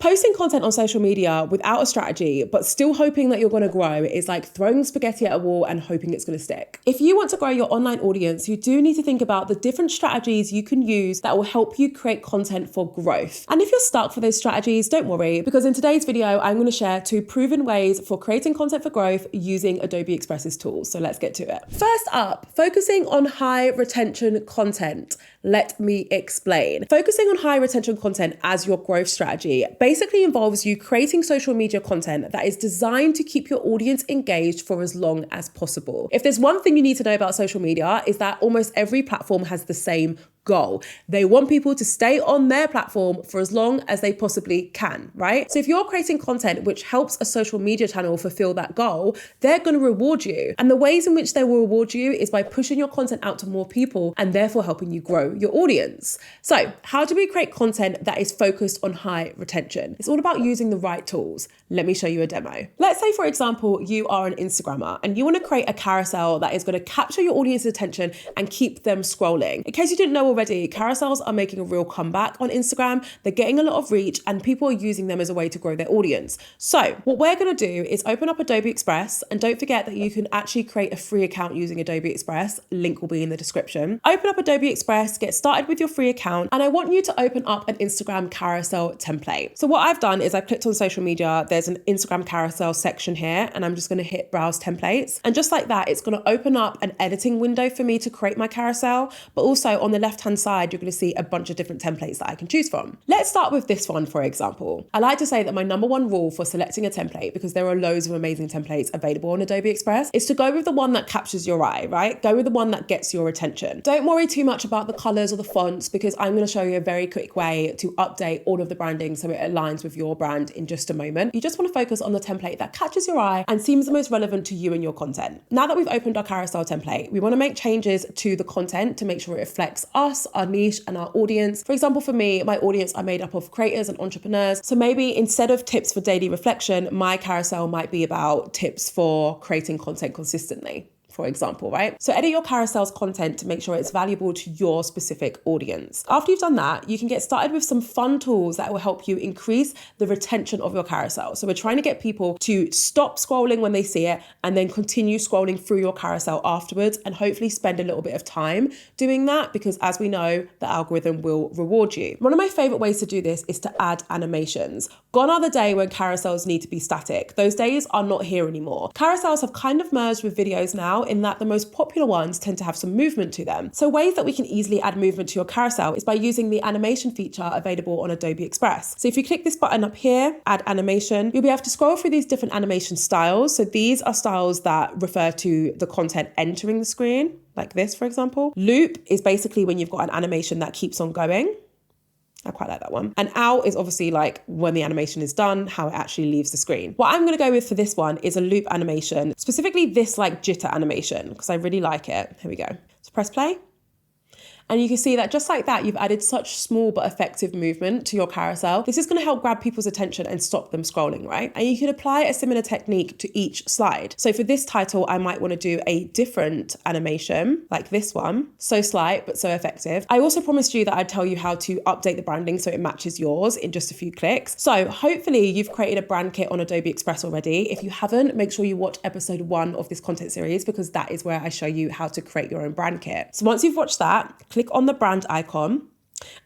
Posting content on social media without a strategy, but still hoping that you're going to grow is like throwing spaghetti at a wall and hoping it's going to stick. If you want to grow your online audience, you do need to think about the different strategies you can use that will help you create content for growth. And if you're stuck for those strategies, don't worry, because in today's video, I'm going to share 2 proven ways for creating content for growth using Adobe Express's tools. So let's get to it. First up, focusing on high retention content. Let me explain. Focusing on high retention content as your growth strategy basically involves you creating social media content that is designed to keep your audience engaged for as long as possible. If there's one thing you need to know about social media, is that almost every platform has the same goal. They want people to stay on their platform for as long as they possibly can, right? So if you're creating content which helps a social media channel fulfill that goal, they're going to reward you. And the ways in which they will reward you is by pushing your content out to more people and therefore helping you grow your audience. So how do we create content that is focused on high retention? It's all about using the right tools. Let me show you a demo. Let's say, for example, you are an Instagrammer and you want to create a carousel that is going to capture your audience's attention and keep them scrolling. In case you didn't know already, carousels are making a real comeback on Instagram. They're getting a lot of reach and people are using them as a way to grow their audience. So what we're going to do is open up Adobe Express, and don't forget that you can actually create a free account using Adobe Express. Link will be in the description. Open up Adobe Express, get started with your free account, and I want you to open up an Instagram carousel template. So what I've done is I've clicked on social media. There's an Instagram carousel section here, and I'm just going to hit browse templates. And just like that, it's going to open up an editing window for me to create my carousel, but also on the left-hand side, you're going to see a bunch of different templates that I can choose from. Let's start with this one, for example. I like to say that my number one rule for selecting a template, because there are loads of amazing templates available on Adobe Express, is to go with the one that captures your eye, right? Go with the one that gets your attention. Don't worry too much about the colors or the fonts, because I'm going to show you a very quick way to update all of the branding so it aligns with your brand in just a moment. You just want to focus on the template that catches your eye and seems the most relevant to you and your content. Now that we've opened our carousel template, we want to make changes to the content to make sure it reflects us, our niche, and our audience. For example, for me, my audience are made up of creators and entrepreneurs. So maybe instead of tips for daily reflection, my carousel might be about tips for creating content consistently, for example, right? So edit your carousel's content to make sure it's valuable to your specific audience. After you've done that, you can get started with some fun tools that will help you increase the retention of your carousel. So we're trying to get people to stop scrolling when they see it and then continue scrolling through your carousel afterwards, and hopefully spend a little bit of time doing that, because as we know, the algorithm will reward you. One of my favorite ways to do this is to add animations. Gone are the day when carousels need to be static. Those days are not here anymore. Carousels have kind of merged with videos now, in that the most popular ones tend to have some movement to them. So ways that we can easily add movement to your carousel is by using the animation feature available on Adobe Express. So if you click this button up here, add animation, you'll be able to scroll through these different animation styles. So these are styles that refer to the content entering the screen, like this, for example. Loop is basically when you've got an animation that keeps on going. I quite like that one. And out is obviously like when the animation is done, how it actually leaves the screen. What I'm going to go with for this one is a loop animation, specifically this like jitter animation, because I really like it. Here we go. So press play. And you can see that just like that, you've added such small but effective movement to your carousel. This is going to help grab people's attention and stop them scrolling, right? And you can apply a similar technique to each slide. So for this title, I might want to do a different animation like this one. So slight, but so effective. I also promised you that I'd tell you how to update the branding so it matches yours in just a few clicks. So hopefully you've created a brand kit on Adobe Express already. If you haven't, make sure you watch episode 1 of this content series, because that is where I show you how to create your own brand kit. So once you've watched that, click on the brand icon.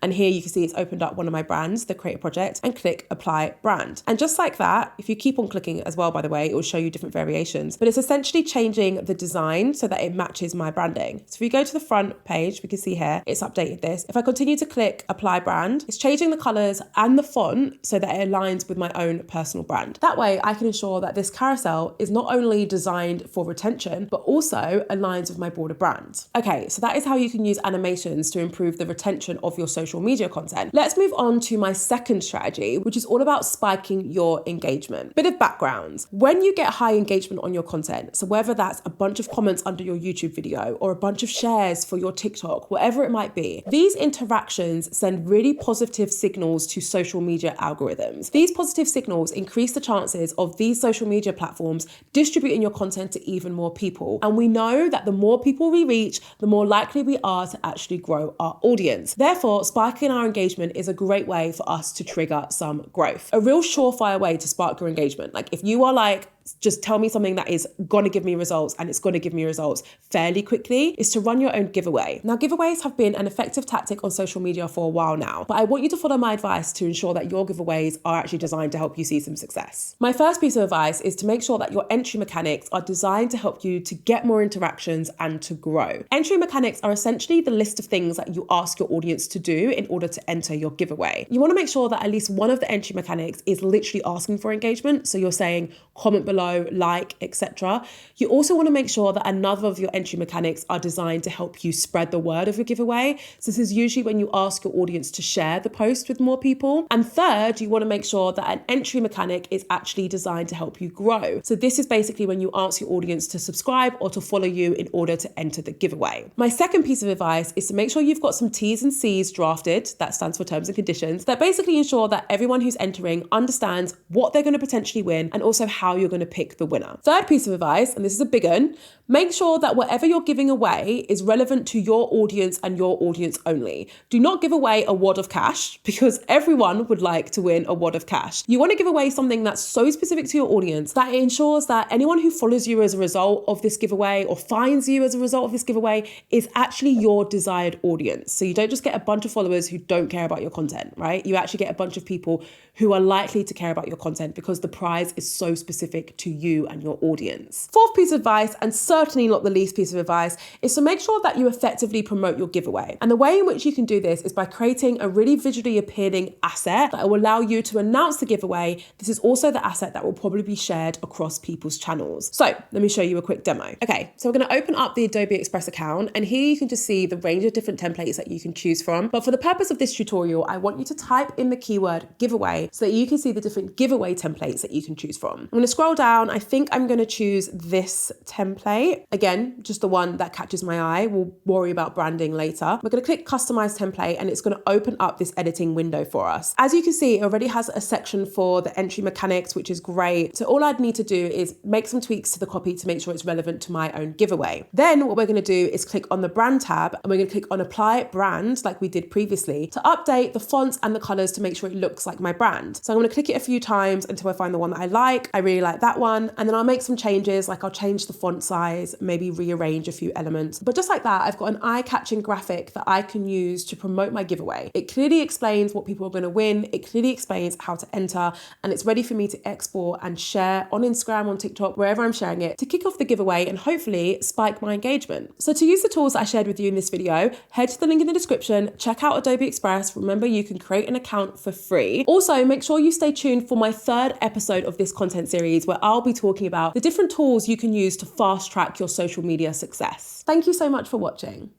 And here you can see it's opened up one of my brands, the Creative Project, and click Apply Brand. And just like that, if you keep on clicking as well, by the way, it will show you different variations, but it's essentially changing the design so that it matches my branding. So if you go to the front page, we can see here, it's updated this. If I continue to click Apply Brand, it's changing the colors and the font so that it aligns with my own personal brand. That way I can ensure that this carousel is not only designed for retention, but also aligns with my broader brand. Okay, so that is how you can use animations to improve the retention of your social media content. Let's move on to my second strategy, which is all about spiking your engagement. Bit of background. When you get high engagement on your content, so whether that's a bunch of comments under your YouTube video or a bunch of shares for your TikTok, whatever it might be, these interactions send really positive signals to social media algorithms. These positive signals increase the chances of these social media platforms distributing your content to even more people. And we know that the more people we reach, the more likely we are to actually grow our audience. Therefore, therefore, sparking our engagement is a great way for us to trigger some growth. A real surefire way to spark your engagement. Like if you are like, just tell me something that is going to give me results and it's going to give me results fairly quickly, is to run your own giveaway. Now, giveaways have been an effective tactic on social media for a while now, but I want you to follow my advice to ensure that your giveaways are actually designed to help you see some success. My first piece of advice is to make sure that your entry mechanics are designed to help you to get more interactions and to grow. Entry mechanics are essentially the list of things that you ask your audience to do in order to enter your giveaway. You want to make sure that at least one of the entry mechanics is literally asking for engagement. So you're saying comment below, like, etc. You also want to make sure that another of your entry mechanics are designed to help you spread the word of your giveaway. So this is usually when you ask your audience to share the post with more people. And third, you want to make sure that an entry mechanic is actually designed to help you grow. So this is basically when you ask your audience to subscribe or to follow you in order to enter the giveaway. My second piece of advice is to make sure you've got some T's and C's drafted, that stands for terms and conditions, that basically ensure that everyone who's entering understands what they're going to potentially win and also how you're going to pick the winner. Third piece of advice, and this is a big one, make sure that whatever you're giving away is relevant to your audience and your audience only. Do not give away a wad of cash because everyone would like to win a wad of cash. You want to give away something that's so specific to your audience that it ensures that anyone who follows you as a result of this giveaway or finds you as a result of this giveaway is actually your desired audience. So you don't just get a bunch of followers who don't care about your content, right? You actually get a bunch of people who are likely to care about your content because the prize is so specific to you and your audience. Fourth piece of advice, and certainly not the least piece of advice, is to make sure that you effectively promote your giveaway. And the way in which you can do this is by creating a really visually appealing asset that will allow you to announce the giveaway. This is also the asset that will probably be shared across people's channels. So let me show you a quick demo. Okay, so we're going to open up the Adobe Express account, and here you can just see the range of different templates that you can choose from. But for the purpose of this tutorial, I want you to type in the keyword giveaway so that you can see the different giveaway templates that you can choose from. I'm going to scroll down. I think I'm going to choose this template. Again, just the one that catches my eye. We'll worry about branding later. We're going to click customize template and it's going to open up this editing window for us. As you can see, it already has a section for the entry mechanics, which is great. So all I'd need to do is make some tweaks to the copy to make sure it's relevant to my own giveaway. Then what we're going to do is click on the brand tab and we're going to click on apply brand like we did previously to update the fonts and the colors to make sure it looks like my brand. So I'm going to click it a few times until I find the one that I like. I really like that one. And then I'll make some changes, like I'll change the font size, maybe rearrange a few elements. But just like that, I've got an eye-catching graphic that I can use to promote my giveaway. It clearly explains what people are going to win. It clearly explains how to enter, and it's ready for me to export and share on Instagram, on TikTok, wherever I'm sharing it, to kick off the giveaway and hopefully spike my engagement. So to use the tools that I shared with you in this video, head to the link in the description, check out Adobe Express. Remember, you can create an account for free. Also, make sure you stay tuned for my third episode of this content series where I'll be talking about the different tools you can use to fast track your social media success. Thank you so much for watching.